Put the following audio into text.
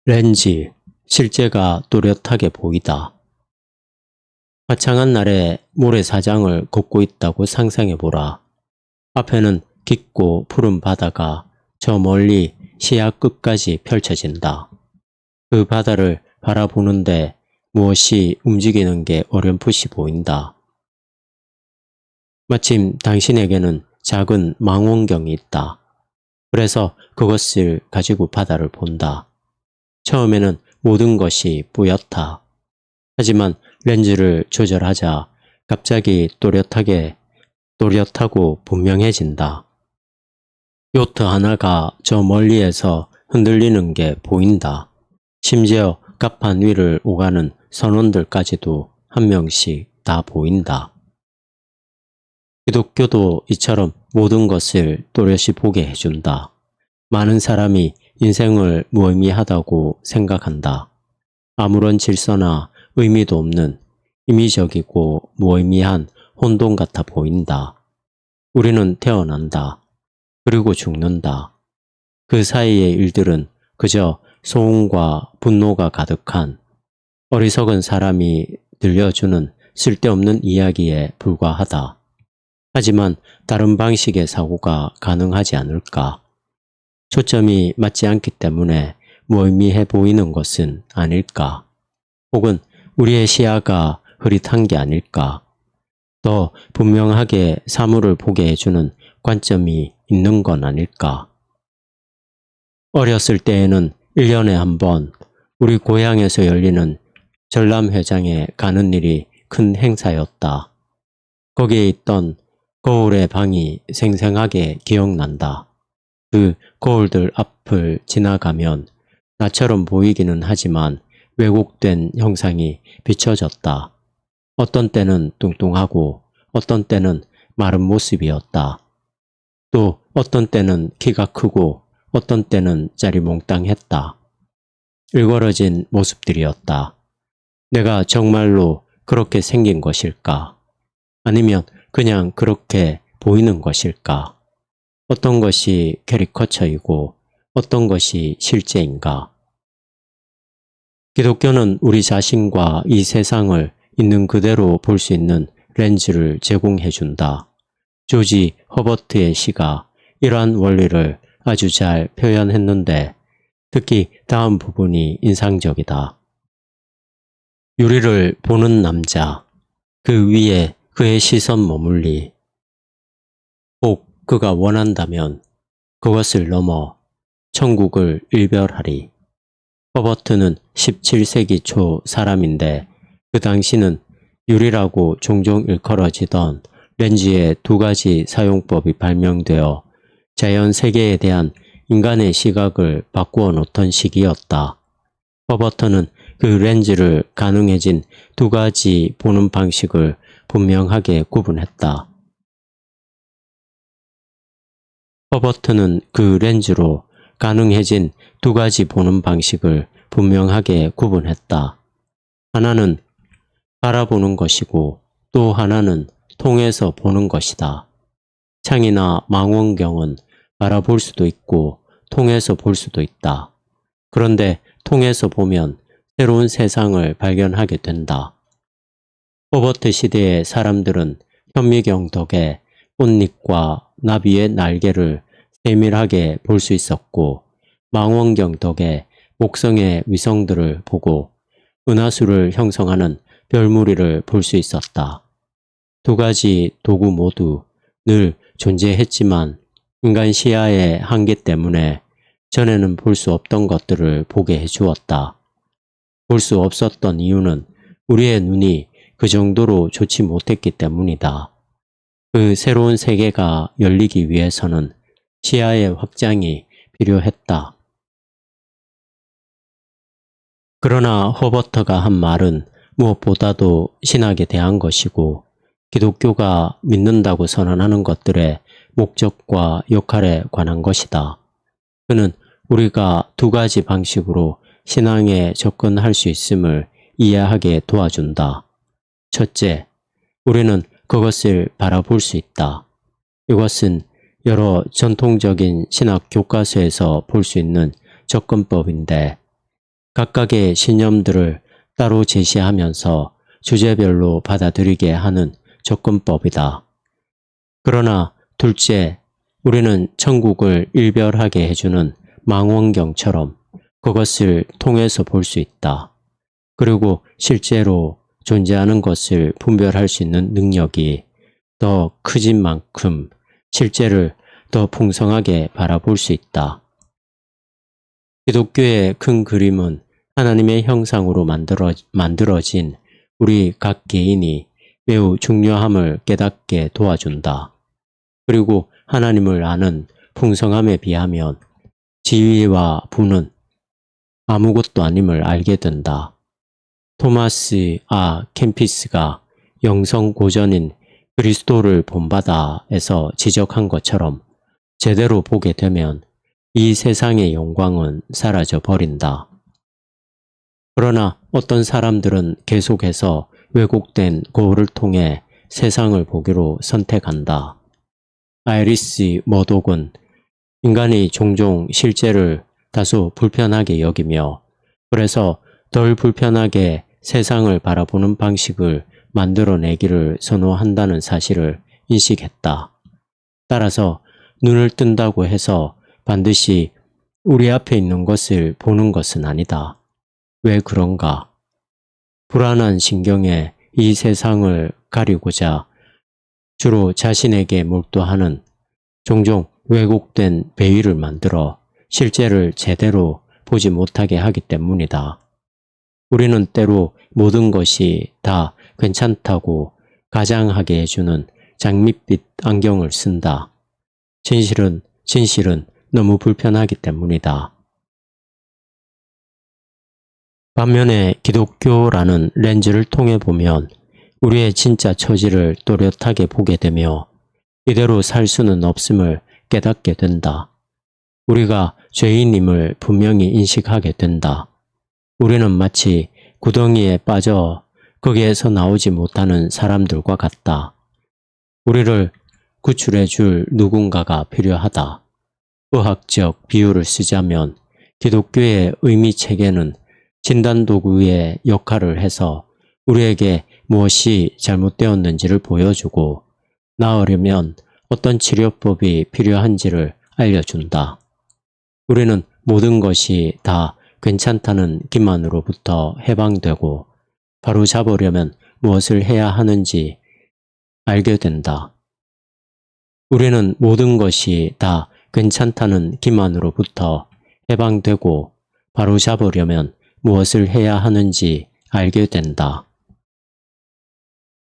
렌즈, 실제가 또렷하게 보이다. 화창한 날에 모래사장을 걷고 있다고 상상해보라. 앞에는 깊고 푸른 바다가 저 멀리 시야 끝까지 펼쳐진다. 그 바다를 바라보는데 무엇이 움직이는 게 어렴풋이 보인다. 마침 당신에게는 작은 망원경이 있다. 그래서 그것을 가지고 바다를 본다. 처음에는 모든 것이 뿌옇다. 하지만 렌즈를 조절하자 갑자기 또렷하고 분명해진다. 요트 하나가 저 멀리에서 흔들리는 게 보인다. 심지어 갑판 위를 오가는 선원들까지도 한 명씩 다 보인다. 기독교도 이처럼 모든 것을 또렷이 보게 해준다. 많은 사람이 인생을 무의미하다고 생각한다. 아무런 질서나 의미도 없는 임의적이고 무의미한 혼돈 같아 보인다. 우리는 태어난다. 그리고 죽는다. 그 사이의 일들은 그저 소음과 분노가 가득한 어리석은 사람이 들려주는 쓸데없는 이야기에 불과하다. 하지만 다른 방식의 사고가 가능하지 않을까? 초점이 맞지 않기 때문에 무의미해 보이는 것은 아닐까? 혹은 우리의 시야가 흐릿한 게 아닐까? 더 분명하게 사물을 보게 해주는 관점이 있는 건 아닐까? 어렸을 때에는 1년에 한 번 우리 고향에서 열리는 전람회장에 가는 일이 큰 행사였다. 거기에 있던 거울의 방이 생생하게 기억난다. 그 거울들 앞을 지나가면 나처럼 보이기는 하지만 왜곡된 형상이 비춰졌다. 어떤 때는 뚱뚱하고 어떤 때는 마른 모습이었다. 또 어떤 때는 키가 크고 어떤 때는 짜리몽땅했다. 일그러진 모습들이었다. 내가 정말로 그렇게 생긴 것일까? 아니면 그냥 그렇게 보이는 것일까? 어떤 것이 캐리커처이고 어떤 것이 실제인가? 기독교는 우리 자신과 이 세상을 있는 그대로 볼 수 있는 렌즈를 제공해 준다. 조지 허버트의 시가 이러한 원리를 아주 잘 표현했는데 특히 다음 부분이 인상적이다. 유리를 보는 남자, 그 위에 그의 시선 머물리. 혹 그가 원한다면 그것을 넘어 천국을 일별하리. 허버트는 17세기 초 사람인데 그 당시는 유리라고 종종 일컬어지던 렌즈의 두 가지 사용법이 발명되어 자연 세계에 대한 인간의 시각을 바꾸어 놓던 시기였다. 허버트는 그 렌즈를 가능해진 두 가지 보는 방식을 분명하게 구분했다. 허버트는 그 렌즈로 가능해진 두 가지 보는 방식을 분명하게 구분했다. 하나는 바라보는 것이고 또 하나는 통해서 보는 것이다. 창이나 망원경은 바라볼 수도 있고 통해서 볼 수도 있다. 그런데 통해서 보면 새로운 세상을 발견하게 된다. 허버트 시대의 사람들은 현미경 덕에 꽃잎과 나비의 날개를 세밀하게 볼 수 있었고 망원경 덕에 목성의 위성들을 보고 은하수를 형성하는 별무리를 볼 수 있었다. 두 가지 도구 모두 늘 존재했지만 인간 시야의 한계 때문에 전에는 볼 수 없던 것들을 보게 해주었다. 볼 수 없었던 이유는 우리의 눈이 그 정도로 좋지 못했기 때문이다. 그 새로운 세계가 열리기 위해서는 시야의 확장이 필요했다. 그러나 허버터가 한 말은 무엇보다도 신학에 대한 것이고 기독교가 믿는다고 선언하는 것들의 목적과 역할에 관한 것이다. 그는 우리가 두 가지 방식으로 신앙에 접근할 수 있음을 이해하게 도와준다. 첫째, 우리는 그것을 바라볼 수 있다. 이것은 여러 전통적인 신학 교과서에서 볼 수 있는 접근법인데 각각의 신념들을 따로 제시하면서 주제별로 받아들이게 하는 접근법이다. 그러나 둘째, 우리는 천국을 일별하게 해주는 망원경처럼 그것을 통해서 볼 수 있다. 그리고 실제로 존재하는 것을 분별할 수 있는 능력이 더 크진 만큼 실제를 더 풍성하게 바라볼 수 있다. 기독교의 큰 그림은 하나님의 형상으로 만들어진 우리 각 개인이 매우 중요함을 깨닫게 도와준다. 그리고 하나님을 아는 풍성함에 비하면 지위와 부는 아무것도 아님을 알게 된다. 토마스 캠피스가 영성 고전인 그리스도를 본바다에서 지적한 것처럼 제대로 보게 되면 이 세상의 영광은 사라져 버린다. 그러나 어떤 사람들은 계속해서 왜곡된 거울을 통해 세상을 보기로 선택한다. 아이리스 머독은 인간이 종종 실제를 다소 불편하게 여기며 그래서 덜 불편하게 세상을 바라보는 방식을 만들어내기를 선호한다는 사실을 인식했다. 따라서 눈을 뜬다고 해서 반드시 우리 앞에 있는 것을 보는 것은 아니다. 왜 그런가? 불안한 신경에 이 세상을 가리고자 주로 자신에게 몰두하는 종종 왜곡된 배위를 만들어 실제를 제대로 보지 못하게 하기 때문이다. 우리는 때로 모든 것이 다 괜찮다고 가장하게 해주는 장밋빛 안경을 쓴다. 진실은 너무 불편하기 때문이다. 반면에 기독교라는 렌즈를 통해 보면 우리의 진짜 처지를 또렷하게 보게 되며 이대로 살 수는 없음을 깨닫게 된다. 우리가 죄인임을 분명히 인식하게 된다. 우리는 마치 구덩이에 빠져 거기에서 나오지 못하는 사람들과 같다. 우리를 구출해 줄 누군가가 필요하다. 의학적 비유를 쓰자면 기독교의 의미체계는 진단도구의 역할을 해서 우리에게 무엇이 잘못되었는지를 보여주고 나으려면 어떤 치료법이 필요한지를 알려준다. 우리는 모든 것이 다 괜찮다는 기만으로부터 해방되고 바로잡으려면 무엇을 해야 하는지 알게 된다. 우리는 모든 것이 다 괜찮다는 기만으로부터 해방되고 바로잡으려면 무엇을 해야 하는지 알게 된다.